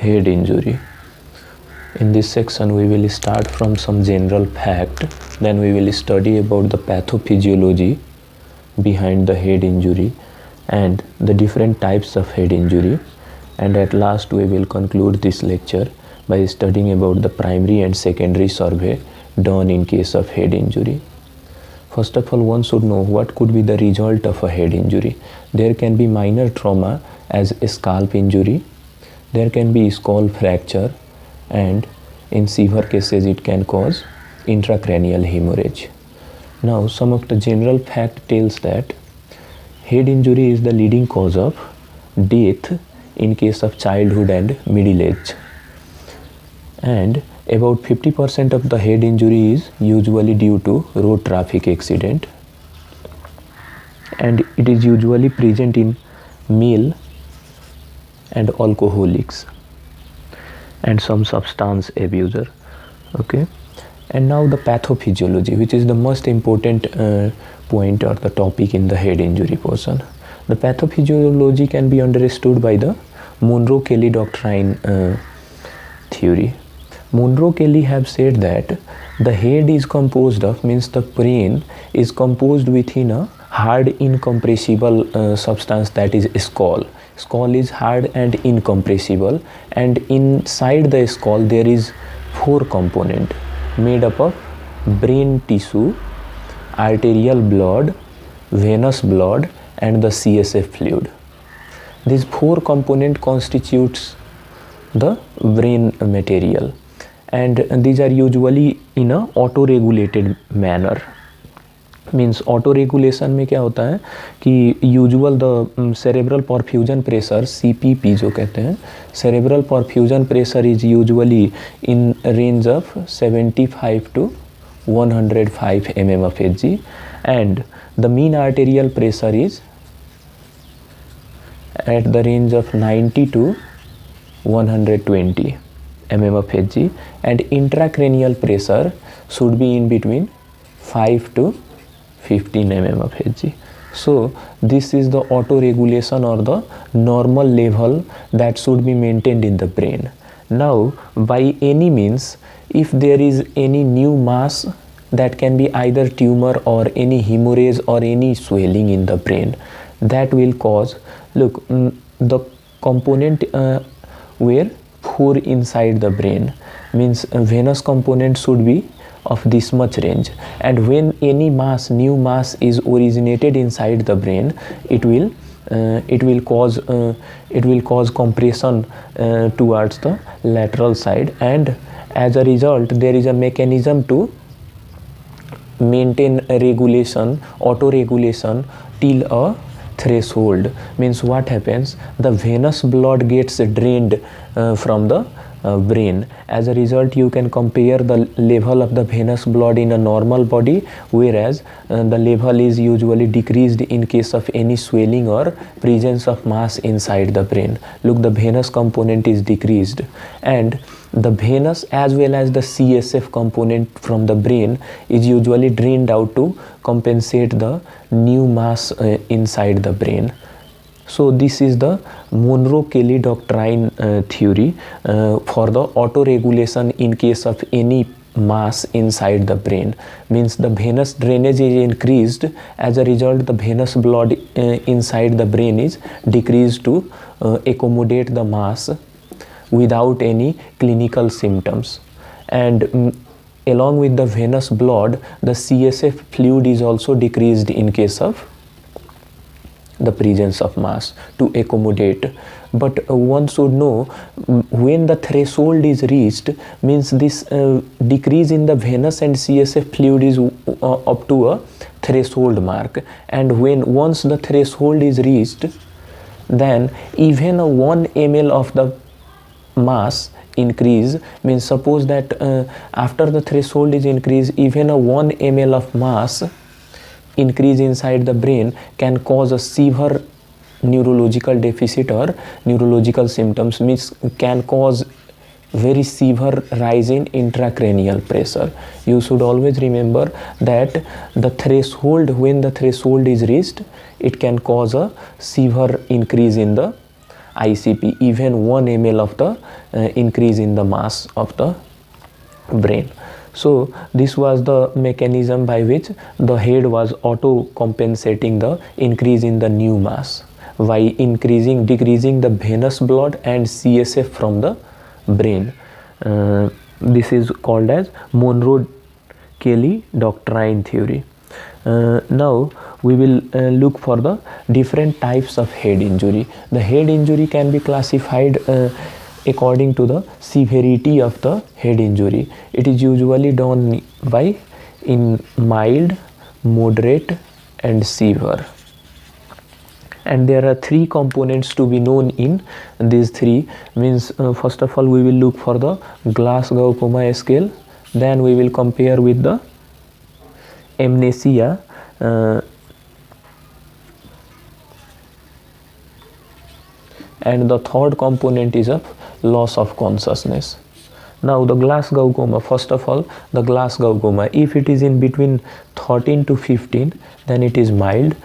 head injury. In this section we will start from some general fact, then we will study about the pathophysiology behind the head injury and the different types of head injury, and at last we will conclude this lecture by studying about the primary and secondary survey done in case of head injury. First of all, one should know what could be the result of a head injury. There can be minor trauma as a scalp injury, there can be skull fracture, and in severe cases it can cause intracranial hemorrhage. Now some of the general fact tells that head injury is the leading cause of death in case of childhood and middle age, and about 50% of the head injury is usually due to road traffic accident, and it is usually present in male and alcoholics and some substance abuser. Okay, and now the pathophysiology, which is the most important point or the topic in the head injury portion. The pathophysiology can be understood by the Monro-Kellie doctrine theory. Monro-Kellie have said that the head is composed of, means the brain is composed within a hard incompressible substance, that is skull. Skull is hard and incompressible, and inside the skull there is 4 components made up of brain tissue, arterial blood, venous blood, and the CSF fluid. These 4 components constitutes the brain material, and these are usually in a auto-regulated manner. Means auto regulation में क्या होता है कि usual the cerebral perfusion pressure CPP जो कहते हैं, cerebral perfusion pressure is usually in range of 75 to 105 mm of Hg, and the mean arterial pressure is at the range of 90 to 120 mm of Hg, and intracranial pressure should be in between 5 to 15 mm of Hg. So this is the auto regulation or the normal level that should be maintained in the brain. Now by any means, if there is any new mass, that can be either tumor or any hemorrhage or any swelling in the brain, that will cause, look, the component were 4 inside the brain, means venous component should be of this much range, and when any mass, new mass is originated inside the brain, it will cause compression towards the lateral side, and as a result there is a mechanism to maintain a regulation, auto regulation till a threshold. Means what happens, the venous blood gets drained from the brain. As a result, you can compare the level of the venous blood in a normal body, whereas the level is usually decreased in case of any swelling or presence of mass inside the brain. Look, the venous component is decreased, and the venous as well as the CSF component from the brain is usually drained out to compensate the new mass inside the brain. So this is the Monro-Kellie doctrine theory for the auto-regulation in case of any mass inside the brain. Means the venous drainage is increased, as a result the venous blood inside the brain is decreased to accommodate the mass without any clinical symptoms, and along with the venous blood, the CSF fluid is also decreased in case of the presence of mass to accommodate. But one should know when the threshold is reached, means this decrease in the venous and CSF fluid is up to a threshold mark, and once the threshold is reached, then even a 1 ml of the mass increase, means suppose that after the threshold is increased, even a 1 ml of mass increase inside the brain can cause a severe neurological deficit or neurological symptoms, means can cause very severe rise in intracranial pressure. You should always remember that the threshold, when the threshold is reached, it can cause a severe increase in the ICP, even 1 ml of the increase in the mass of the brain. So this was the mechanism by which the head was auto compensating the increase in the new mass by decreasing the venous blood and CSF from the brain. This is called as monro kellie doctrine theory. Now we will look for the different types of head injury. The head injury can be classified according to the severity of the head injury. It is usually done by in mild, moderate and severe. And there are 3 components to be known in these 3. Means first of all we will look for the Glasgow Coma scale, then we will compare with the amnesia, and the third component is of loss of consciousness. Now the Glasgow coma, first of all the Glasgow coma, if it is in between 13 to 15 then it is mild,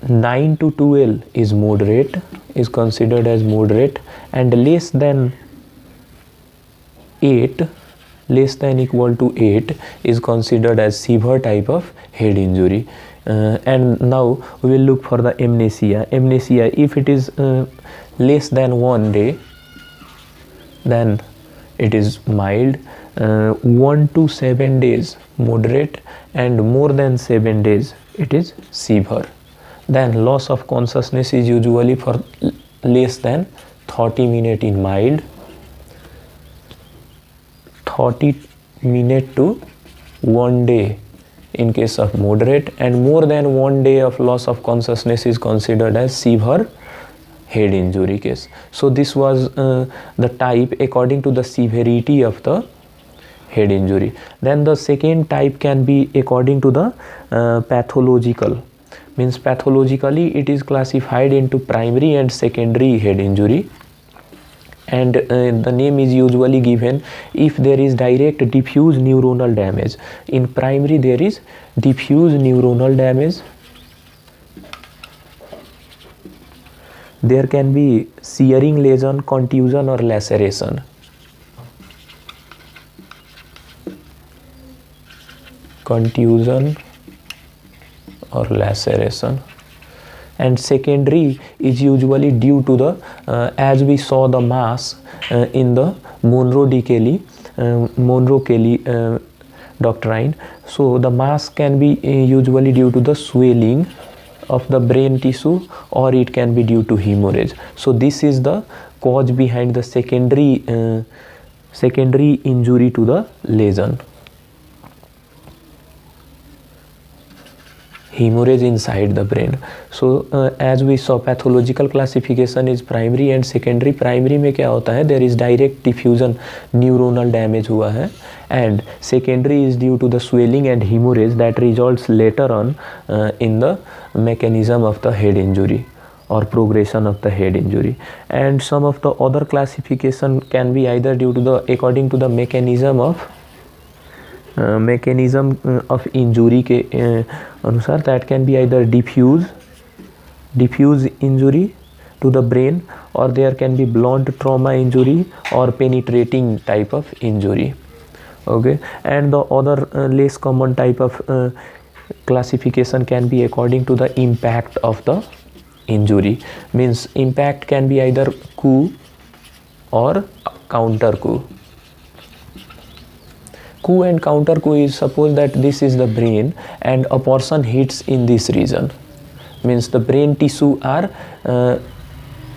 9 to 12 is moderate, is considered as moderate, and less than 8, less than equal to 8 is considered as severe type of head injury. And now we will look for the amnesia. Amnesia, if it is less than 1 day then it is mild, 1 to 7 days moderate, and more than 7 days it is severe. Then loss of consciousness is usually for less than 30 minutes in mild, 30 minutes to 1 day in case of moderate, and more than 1 day of loss of consciousness is considered as severe head injury case. So this was the type according to the severity of the head injury. Then the second type can be according to the pathological. Means pathologically it is classified into primary and secondary head injury, and the name is usually given if there is direct diffuse neuronal damage. In primary there is diffuse neuronal damage, there can be searing lesion, contusion or laceration. Contusion or laceration. And secondary is usually due to the as we saw the mass in the monro kellie doctrine. So the mass can be usually due to the swelling of the brain tissue, or it can be due to hemorrhage. So this is the cause behind the secondary injury to the lesion. Hemorrhage inside the brain. So as we saw, pathological classification is primary and secondary. Primary में क्या होता है, there is direct diffusion neuronal damage हुआ है, and secondary is due to the swelling and hemorrhage that results later on in the mechanism of the head injury or progression of the head injury. And some of the other classification can be either due to the according to the mechanism of injury के अनुसार, that can be either diffuse injury to the brain, or there can be blunt trauma injury or penetrating type of injury. Okay, and the other less common type of classification can be according to the impact of the injury. Means impact can be either coup or counter coup. Coup and counter coup is, suppose that this is the brain and a person hits in this region. Means the brain tissue are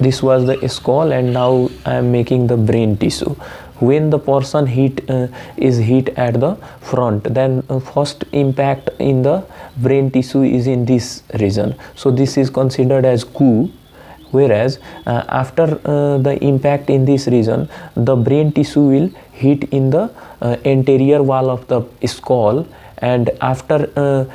this was the skull and now I am making the brain tissue. When the person is hit at the front, then first impact in the brain tissue is in this region. So this is considered as coup. Whereas after the impact in this region, the brain tissue will hit in the anterior wall of the skull, and after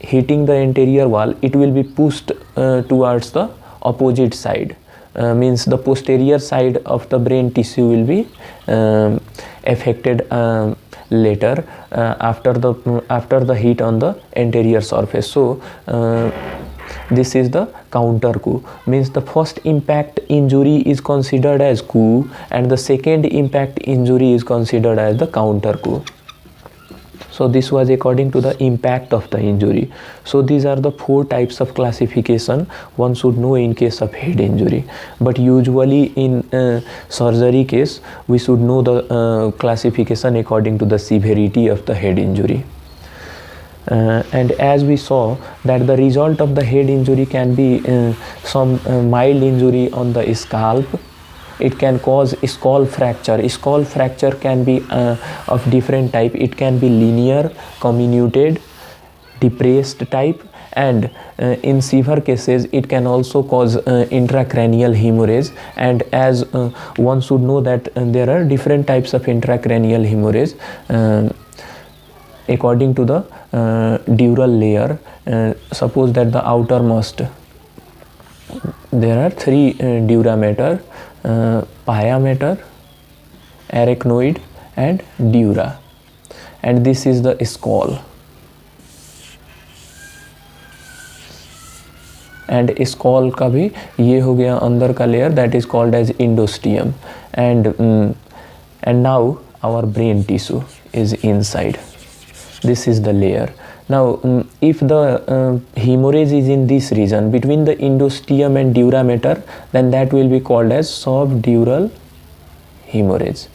hitting the anterior wall, it will be pushed towards the opposite side. Means the posterior side of the brain tissue will be affected later after the hit on the anterior surface. So this is the counter coup, means the first impact injury is considered as coup and the second impact injury is considered as the counter coup. So this was according to the impact of the injury. So these are the 4 types of classification one should know in case of head injury. But usually in surgery case, we should know the classification according to the severity of the head injury. And as we saw that the result of the head injury can be some mild injury on the scalp. It can cause skull fracture. Skull fracture can be of different type. It can be linear, comminuted, depressed type, and in severe cases it can also cause intracranial hemorrhage. And as one should know that there are different types of intracranial hemorrhage according to the dural layer. Suppose that the outermost, there are 3 dura mater, pia mater, arachnoid and dura, and this is the skull. And skull का भी ये हो गया अंदर का layer, that is called as endosteum. And now our brain tissue is inside. This is the layer. Now if the hemorrhage is in this region between the endosteum and dura mater, then that will be called as subdural hemorrhage.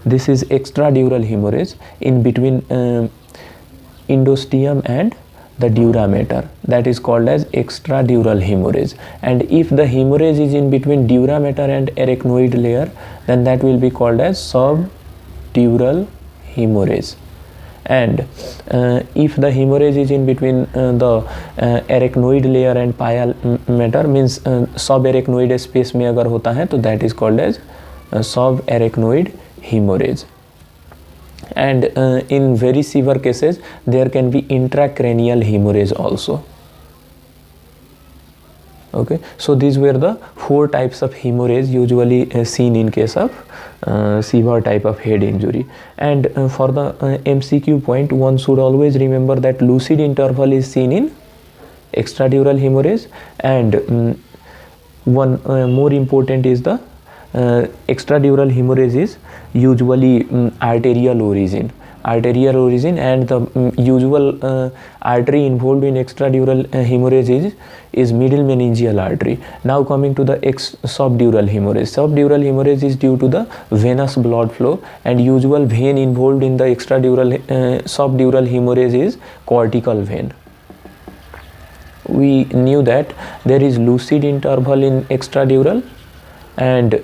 This is extradural hemorrhage in between endosteum and the dura mater, that is called as extradural hemorrhage. And if the hemorrhage is in between dura mater and arachnoid layer, then that will be called as subdural hemorrhage. And if the hemorrhage is in between the arachnoid layer and pia mater, means subarachnoid space में अगर होता है तो that is called as subarachnoid hemorrhage. And in very severe cases there can be intracranial hemorrhage also. Okay, so these were the 4 types of hemorrhage usually seen in case of severe type of head injury. And for the MCQ point, one should always remember that lucid interval is seen in extradural hemorrhage, and one more important is the extradural hemorrhage is usually arterial origin, and the usual artery involved in extradural hemorrhage is middle meningeal artery. Now coming to the subdural hemorrhage. Subdural hemorrhage is due to the venous blood flow, and usual vein involved in the extradural subdural hemorrhage is cortical vein. We knew that there is lucid interval in extradural, and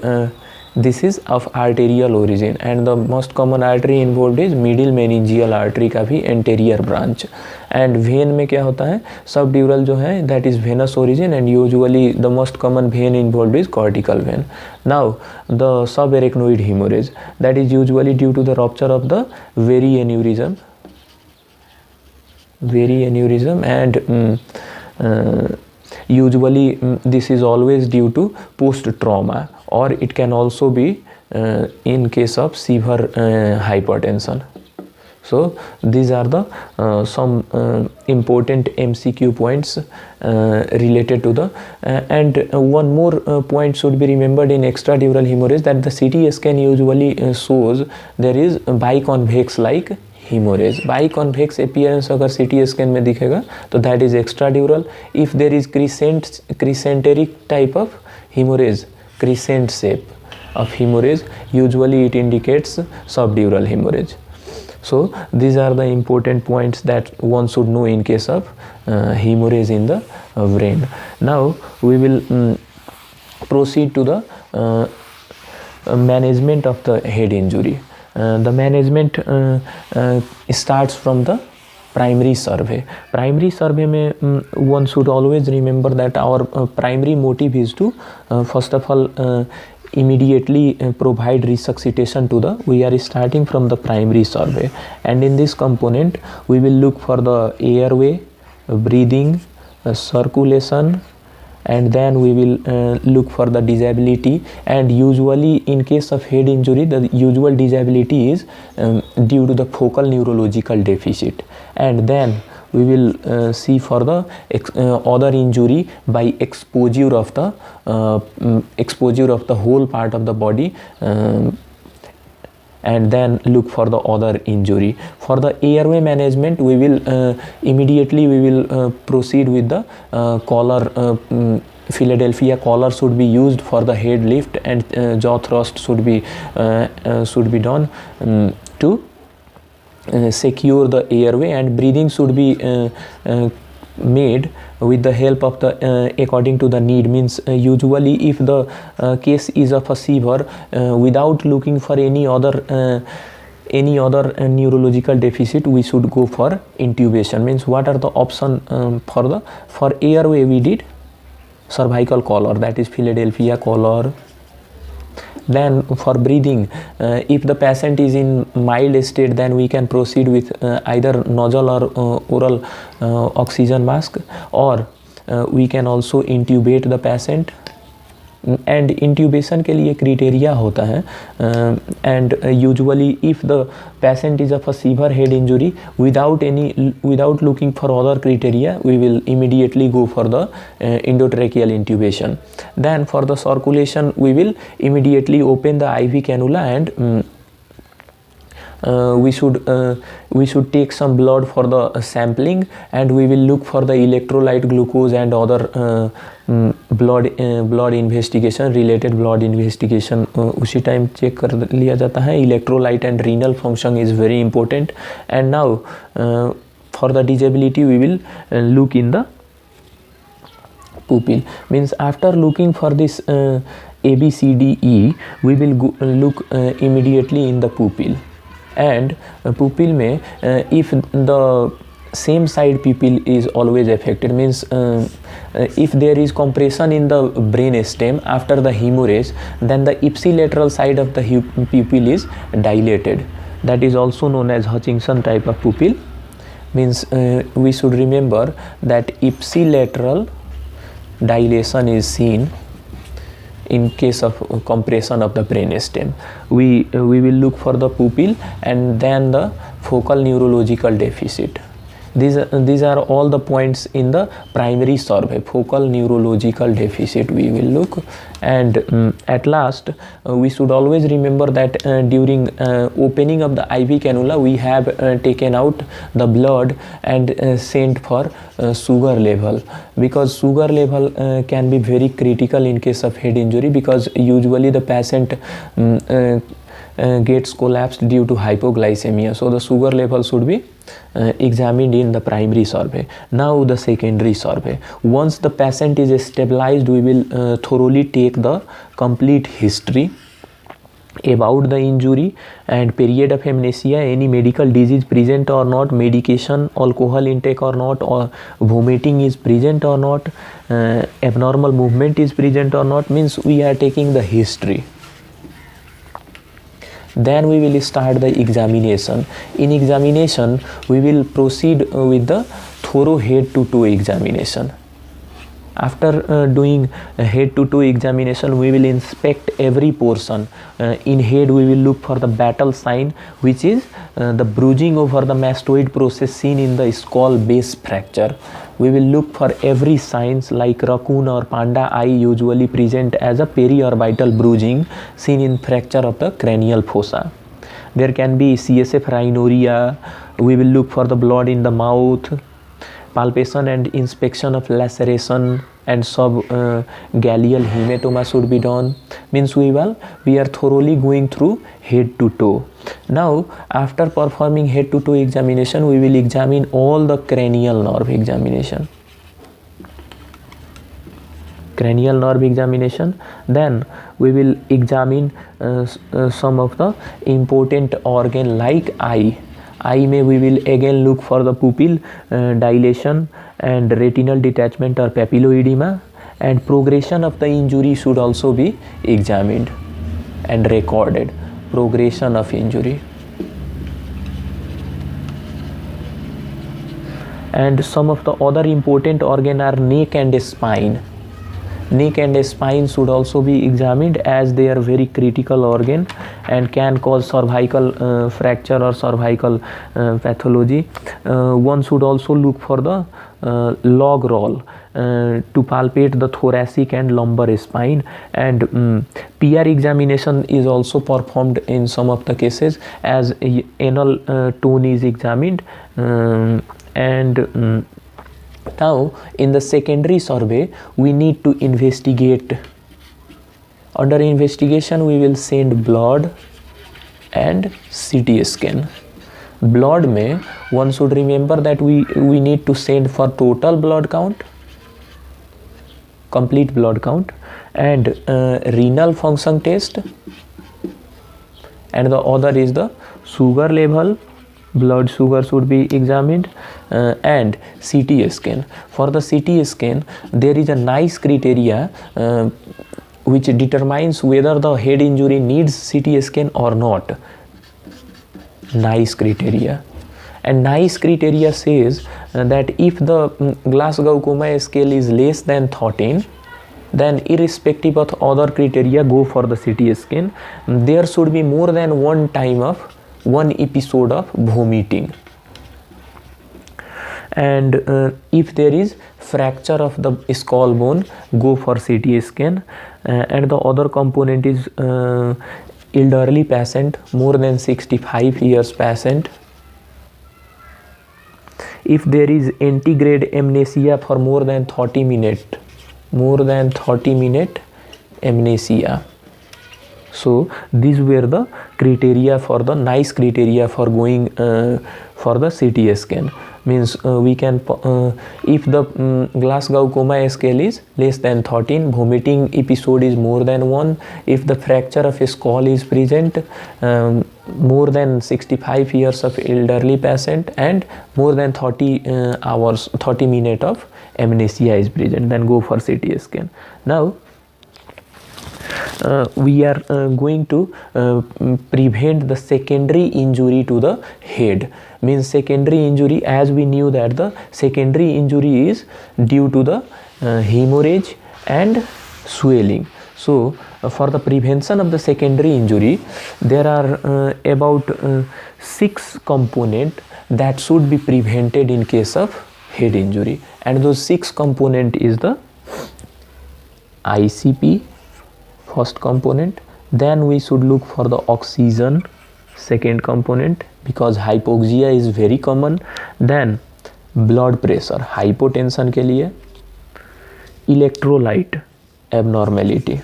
this is of arterial origin, and the most common artery involved is middle meningeal artery का भी anterior branch. And vein में क्या होता है, subdural जो है that is venous origin, and usually the most common vein involved is cortical vein. Now the subarachnoid hemorrhage, that is usually due to the rupture of the very aneurysm, and usually this is always due to post trauma, or it can also be in case of severe hypertension. So these are the some important MCQ points related to the and one more point should be remembered in extradural hemorrhage, that the CT scan usually shows there is biconvex like hemorrhage. Biconvex appearance अगर CT scan में दिखेगा तो that is extradural. If there is crescenteric type of hemorrhage, crescent shape of hemorrhage, usually it indicates subdural hemorrhage. So these are the important points that one should know in case of hemorrhage in the brain. Now we will proceed to the management of the head injury. The management starts from the primary survey. Primary survey में one should always remember that our primary motive is to first of all immediately provide resuscitation to the, we are starting from the primary survey, and in this component we will look for the airway, breathing, circulation, and then we will look for the disability. And usually in case of head injury, the usual disability is due to the focal neurological deficit, and then we will see for the other injury by exposure of the whole part of the body, and then look for the other injury. For the airway management, we will immediately proceed with the collar. Philadelphia collar should be used for the head lift, and jaw thrust should be done to secure the airway, and breathing should be made with the help of the according to the need. Means usually if the case is of a severe, without looking for any other neurological deficit, we should go for intubation. Means what are the option for airway? We did cervical collar, that is Philadelphia collar. Then for breathing, if the patient is in mild state, then we can proceed with either nozzle or oral oxygen mask, or we can also intubate the patient. And intubation के लिए criteria होता है, and usually if the patient is of a severe head injury without looking for other criteria, we will immediately go for the endotracheal intubation. Then for the circulation, we will immediately open the IV cannula, and we should take some blood for the sampling, and we will look for the electrolyte, glucose and other blood investigation, related blood investigation उसी time check कर लिया जाता है. Electrolyte and renal function is very important. And now for the disability, we will look in the pupil. Means after looking for this ABCDE, we will look immediately in the pupil. And pupil में if the same side pupil is always affected, means if there is compression in the brain stem after the hemorrhage, then the ipsilateral side of the pupil is dilated. That is also known as Hutchinson type of pupil. Means we should remember that ipsilateral dilation is seen in case of compression of the brain stem. We will look for the pupil and then the focal neurological deficit. These are all the points in the primary survey. Focal neurological deficit we will look, and at last we should always remember that during opening of the IV cannula, we have taken out the blood and sent for sugar level, because sugar level can be very critical in case of head injury, because usually the patient gets collapsed due to hypoglycemia. So the sugar level should be examined in the primary survey. Now the secondary survey. Once the patient is stabilized, we will thoroughly take the complete history about the injury and period of amnesia, any medical disease present or not, medication, alcohol intake or not, or vomiting is present or not, abnormal movement is present or not. Means we are taking the history. Then we will start the examination. In examination, we will proceed with the thorough head-to-toe examination. After doing head-to-toe examination, we will inspect every portion. In head, we will look for the battle sign, which is the bruising over the mastoid process seen in the skull base fracture. We will look for every signs like raccoon or panda eye usually present as a periorbital bruising seen in fracture of the cranial fossa. There can be CSF rhinorrhea. We will look for the blood in the mouth. Palpation and inspection of laceration and subgaleal hematoma should be done. Means we are thoroughly going through head to toe. Now after performing head to toe examination, we will examine all the cranial nerve examination. Cranial nerve examination. Then we will examine some of the important organ like eye. Eye में we will again look for the pupil dilation and retinal detachment or papilloedema, and progression of the injury should also be examined and recorded. Progression of injury. And some of the other important organ are neck and spine. Neck and spine should also be examined as they are very critical organ and can cause cervical fracture or cervical pathology. One should also look for the log roll to palpate the thoracic and lumbar spine, and PR examination is also performed in some of the cases as anal tone is examined, and now in the secondary survey we need to investigate. Under investigation we will send blood and CT scan. Blood में one should remember that we need to send for total blood count, complete blood count, and renal function test, and the other is the sugar level. Blood sugar should be examined, and CT scan. For the CT scan there is a nice criteria which determines whether the head injury needs CT scan or not. Nice criteria. And nice criteria says that if the Glasgow Coma scale is less than 13, then irrespective of other criteria, go for the CT scan. There should be more than one episode of vomiting, and if there is fracture of the skull bone, go for CT scan. And the other component is elderly patient, more than 65 years patient. If there is antegrade amnesia for more than 30 minutes amnesia. So these were the criteria for the nice criteria for going for the CT scan. Means we can if the Glasgow Coma scale is less than 13, vomiting episode is more than 1, if the fracture of a skull is present, more than 65 years of elderly patient, and more than 30 minutes of amnesia is present, then go for CT scan. Now we are going to prevent the secondary injury to the head. Means secondary injury, as we knew that the secondary injury is due to the hemorrhage and swelling. So for the prevention of the secondary injury, there are about 6 components that should be prevented in case of head injury, and those 6 components is the ICP, first component. Then we should look for the oxygen, second component, because hypoxia is very common. Then blood pressure, hypotension के लिए, electrolyte abnormality,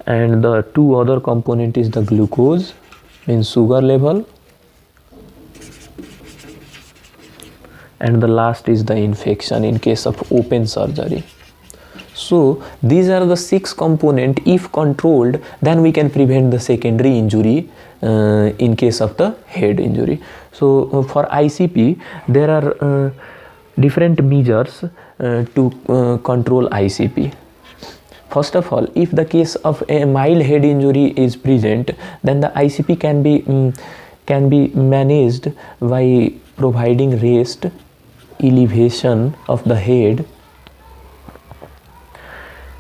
and the 2 other component is the glucose, means sugar level, and the last is the infection in case of open surgery. So these are the 6 components. If controlled, then we can prevent the secondary injury in case of the head injury. So for ICP there are different measures to control ICP. First of all, if the case of a mild head injury is present, then the ICP can be managed by providing rest, elevation of the head,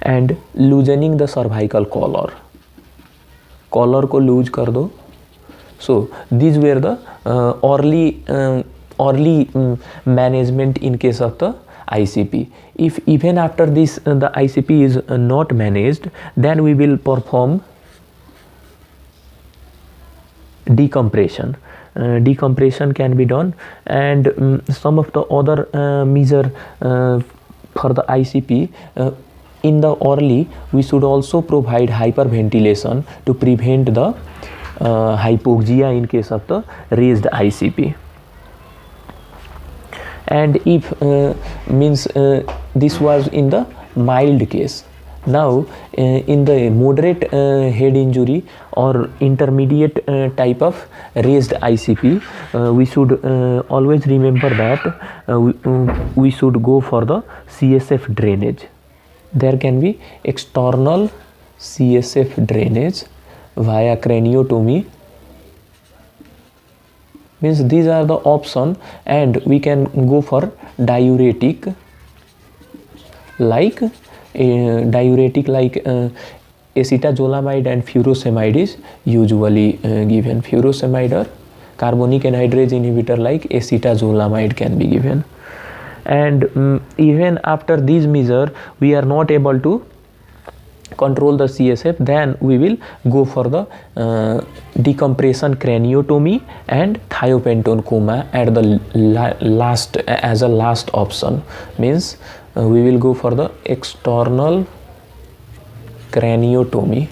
and loosening the cervical collar. Collar को loose कर दो. So these were the early management in case of the ICP. If even after this the ICP is not managed, then we will perform decompression. Decompression can be done, and some of the other measure for the ICP. In the early, we should also provide hyperventilation to prevent the hypoxia in case of the raised ICP. And if this was in the mild case. Now in the moderate head injury or intermediate type of raised ICP, we should always remember that we should go for the CSF drainage. There can be external CSF drainage via craniotomy. Means these are the option, and we can go for diuretic like diuretic like acetazolamide and furosemide is usually given. Furosemide or carbonic anhydrase inhibitor like acetazolamide can be given. And even after these measures we are not able to control the CSF, then we will go for the decompression craniotomy and thiopentone coma at the last, as a last option. Means we will go for the external craniotomy.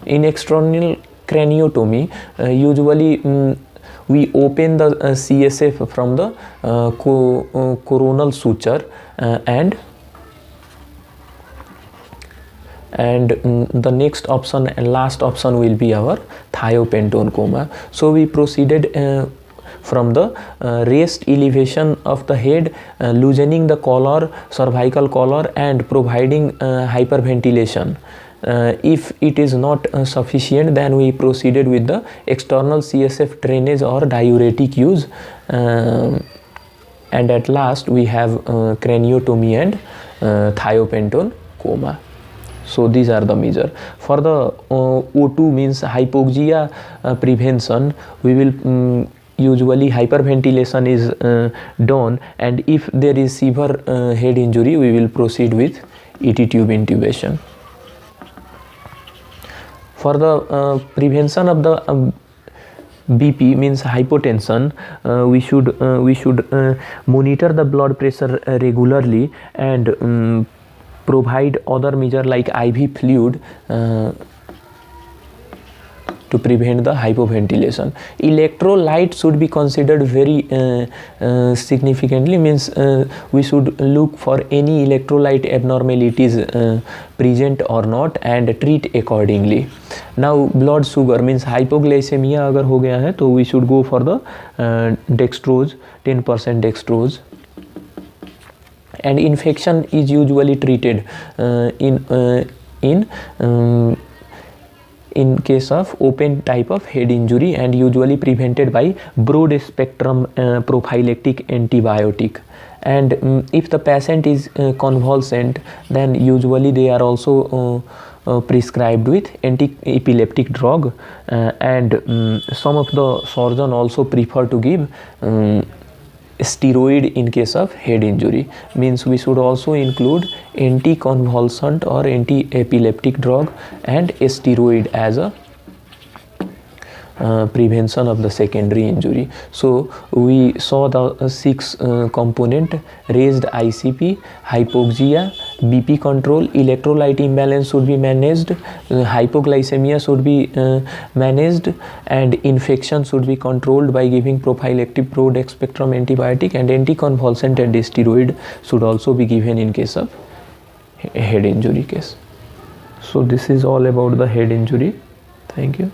In external craniotomy usually we open the CSF from the coronal suture and the next option and last option will be our thiopentone coma. So we proceeded from the rest elevation of the head, loosening the collar, cervical collar, and providing hyperventilation. If it is not sufficient, then we proceeded with the external CSF drainage or diuretic use, and at last we have craniotomy and thiopentone coma. So these are the measures. For the O2 means hypoxia prevention, we will usually hyperventilation is done, and if there is severe head injury, we will proceed with ET tube intubation. For the prevention of the BP means hypotension, we should monitor the blood pressure regularly and provide other measure like IV fluid to prevent the hypoventilation. Electrolyte should be considered very significantly, means we should look for any electrolyte abnormalities present or not and treat accordingly. Now blood sugar means hypoglycemia अगर हो गया है तो we should go for the dextrose, 10% dextrose. And infection is usually treated in case of open type of head injury and usually prevented by broad spectrum prophylactic antibiotic. And if the patient is convalescent, then usually they are also prescribed with anti-epileptic drug, and some of the surgeon also prefer to give steroid in case of head injury. Means we should also include anti-convulsant or anti-epileptic drug and a steroid as a prevention of the secondary injury. So we saw the 6 component: raised ICP, hypoxia, BP control, electrolyte imbalance should be managed, hypoglycemia should be managed, and infection should be controlled by giving prophylactic broad spectrum antibiotic, and anticonvulsant and steroid should also be given in case of head injury case. So this is all about the head injury. Thank you.